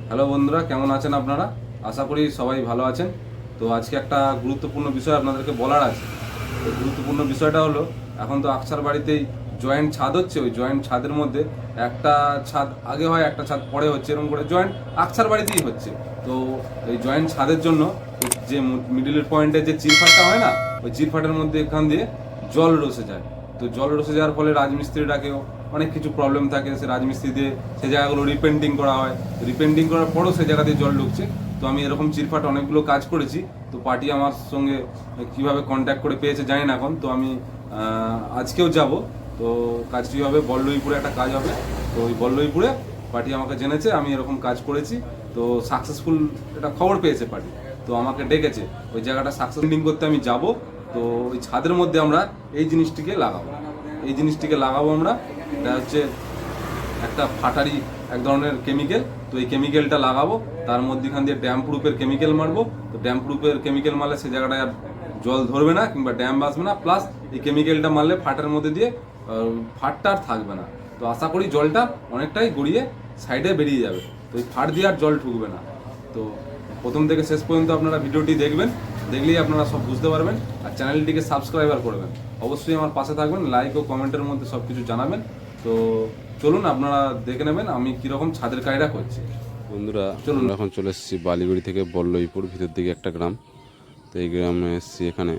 Hello বন্ধুরা, কেমন আছেন আপনারা? আশা করি সবাই ভালো আছেন। তো আজকে একটা গুরুত্বপূর্ণ বিষয় আপনাদেরকে বলার আছে। তো গুরুত্বপূর্ণ বিষয়টা হলো, এখন তো আকছার বাড়িতেই জয়েন্ট ছাদ হচ্ছে। ওই জয়েন্ট ছাদের মধ্যে একটা ছাদ আগে হয়, একটা ছাদ পরে হচ্ছে, এরকম করে জয়েন্ট আকছার বাড়িতেই হচ্ছে। তো এই জয়েন্ট ছাদের জন্য ওই যে মিডিলের পয়েন্টে যে চিরফাটটা হয় না, ওই চিরফাটের মধ্যে এখান দিয়ে জল রসে যায়। তো জল রসে যাওয়ার ফলে রাজমিস্ত্রিটাকেও অনেক কিছু প্রবলেম থাকে। সে রাজমিস্ত্রি দিয়ে সে জায়গাগুলো রিপেন্টিং করা হয়। রিপেন্টিং করার পরও সে জায়গা দিয়ে জল ঢুকছে। তো আমি এরকম চিরফাট অনেকগুলো কাজ করেছি। তো পার্টি আমার সঙ্গে কিভাবে কন্ট্যাক্ট করে পেয়েছে জানি না এখন। তো আমি আজকেও যাব। তো কাজটি হবে বল্লভীপুরে, একটা কাজ হবে। তো ওই বল্লভীপুরে পার্টি আমাকে জেনেছে আমি এরকম কাজ করেছি। তো সাকসেসফুল এটা খবর পেয়েছে পার্টি। তো আমাকে ডেকেছে ওই জায়গাটা সাকসেসফুল করতে আমি যাব। তো ওই ছাদের মধ্যে আমরা এই জিনিসটিকে লাগাবো আমরা। এটা হচ্ছে একটা ফাটারি এক ধরনের কেমিক্যাল। তো এই কেমিক্যালটা লাগাবো, তার মধ্যেখান দিয়ে ড্যাম প্রুফের কেমিক্যাল মারবো। তো ড্যাম প্রুফের কেমিক্যাল মারলে সে জায়গাটায় আর জল ধরবে না কিংবা ড্যাম বাসবে না। প্লাস এই কেমিক্যালটা মারলে ফাটার মধ্যে দিয়ে ফাটটা আর থাকবে না। তো আশা করি জলটা অনেকটাই গড়িয়ে সাইডে বেরিয়ে যাবে। তো এই ফাট দিয়ে আর জল ঢুকবে না। তো প্রথম থেকে শেষ পর্যন্ত আপনারা ভিডিওটি দেখবেন, দেখলেই আপনারা সব বুঝতে পারবেন। আর চ্যানেলটিকে সাবস্ক্রাইবার করবেন, অবশ্যই আমার পাশে থাকবেন, লাইক ও কমেন্টের মধ্যে সব কিছু জানাবেন। তো চলুন আপনারা দেখে নেবেন আমি কীরকম ছাদের কাজটা করছি। বন্ধুরা, আমরা এখন চলে এসেছি বালিগুড়ি থেকে বল্লভীপুর, ভিতর দিকে একটা গ্রাম। তো এই গ্রামে এসেছি এখানে।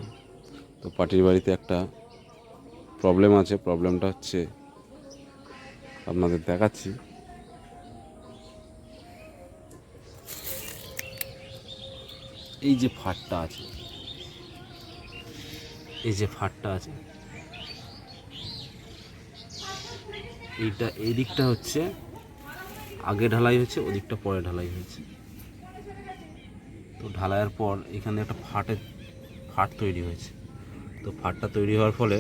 তো পার্টির বাড়িতে একটা প্রবলেম আছে। প্রবলেমটা হচ্ছে আপনাদের দেখাচ্ছি। এই যে ফাটটা আছে, এই দিকটা হচ্ছে আগে ঢালাই হয়েছে, ওদিকটা পরে ঢালাই হয়েছে। তো ঢালাইয়ের পর এখানে একটা ফাট তৈরি হয়েছে। তো ফাটটা তৈরি হওয়ার ফলে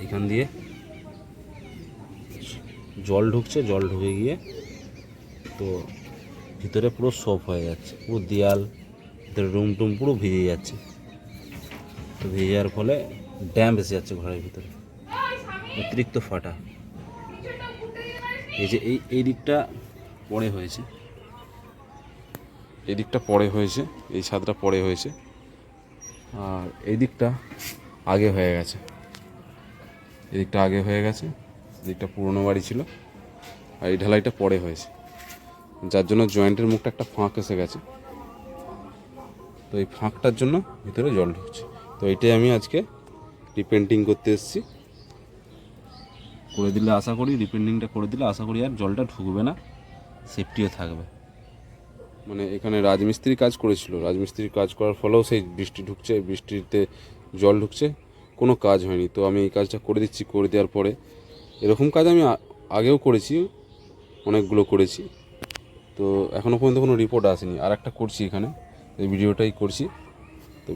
এখান দিয়ে জল ঢুকে গিয়ে তো ভিতরে পুরো সোপ হয়ে যাচ্ছে, পুরো দেয়াল, ভিতরে রুম টুম পুরো ভিজে যাচ্ছে। তো ভিজে যাওয়ার ফলে ড্যাম এসে যাচ্ছে ঘরের ভিতরে, অতিরিক্ত ফাটা। এই যে এই দিকটা পরে হয়েছে, এই ছাদটা পরে হয়েছে। আর এই দিকটা আগে হয়ে গেছে, এদিকটা পুরনো বাড়ি ছিল। আর এই ঢালাইটা পরে হয়েছে, যার জন্য জয়েন্টের মুখটা একটা ফাঁক এসে গেছে। তো এই ফাঁকটার জন্য ভিতরে জল ঢুকছে। তো এটাই আমি আজকে রিপেন্টিং করতে এসেছি। রিপেন্টিংটা করে দিলে আশা করি আর জলটা ঢুকবে না, সেফটিও থাকবে। মানে এখানে রাজমিস্ত্রি কাজ করেছিল, রাজমিস্ত্রির কাজ করার ফলেও সেই বৃষ্টিতে জল ঢুকছে, কোনো কাজ হয়নি। তো আমি এই কাজটা করে দিচ্ছি। করে দেওয়ার পরে এরকম কাজ আমি আগেও করেছি, অনেকগুলো করেছি। তো এখনও পর্যন্ত কোনো রিপোর্ট আসেনি। আর একটা করছি এখানে, এই ভিডিওটাই করছি। তো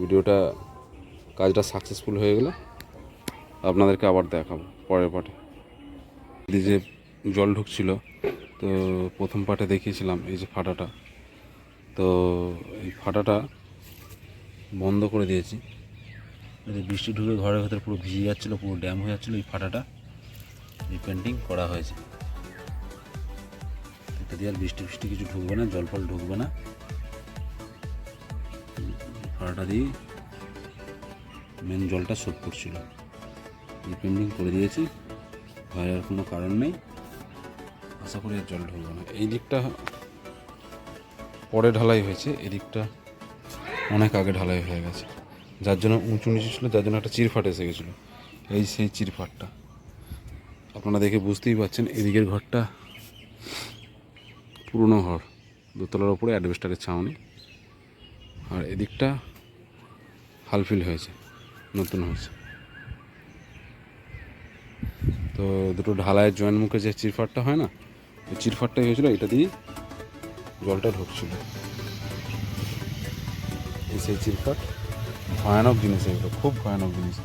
কাজটা সাকসেসফুল হয়ে গেলে আপনাদেরকে আবার দেখাবো পরের পার্টে। এই যে জল ঢুকছিল, তো প্রথম পার্টে দেখিয়েছিলাম এই যে ফাটাটা। তো এই ফাটাটা বন্ধ করে দিয়েছি। বৃষ্টি ঢুকে ঘরের ভেতরে পুরো ভিজে যাচ্ছিলো, পুরো ড্যাম হয়ে যাচ্ছিলো। এই ফাটাটা রিপেন্টিং করা হয়েছে। এটা দিয়ে আর বৃষ্টি কিছু ঢুকবে না, জল ফল ঢুকবে না। ফাটাটা দিয়ে মেন জলটা শোধ করছিল। রিপেন্টিং করে দিয়েছি, ভয়ের কোনো কারণ নেই। আশা করি আর জল ঢুকবে না। এই দিকটা পরে ঢালাই হয়েছে, এদিকটা অনেক আগে ঢালাই হয়ে গেছে, যার জন্য উঁচু নিচু ছিল, যার জন্য একটা চিরফাট এসে গেছিলো। এই সেই চিরফাটটা আপনারা দেখে বুঝতেই পারছেন। এদিকের ঘরটা পুরনো ঘর, দোতলার ওপরে অ্যাডভেস্টারের ছাউনি। আর এদিকটা হালফিল হয়েছে, নতুন হয়েছে। তো দুটো ঢালাইয়ের জয়েন্ট মুখে যে চিরফাটটা হয় না, ওই চিরফাটটাই হয়েছিল, এটা দিয়ে জলটা ঢুকছিল। এই সেই চিরফাট, ভয়ানক জিনিস এগুলো, খুব ভয়ানক জিনিস,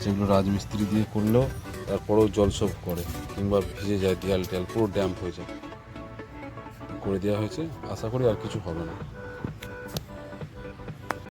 যেগুলো রাজমিস্ত্রি দিয়ে করলেও তারপরেও জল সব করে কিংবা ভিজে যায়, দেয়াল পুরো ড্যাম্প হয়ে যায়। করে দেওয়া হয়েছে, আশা করি আর কিছু হবে না।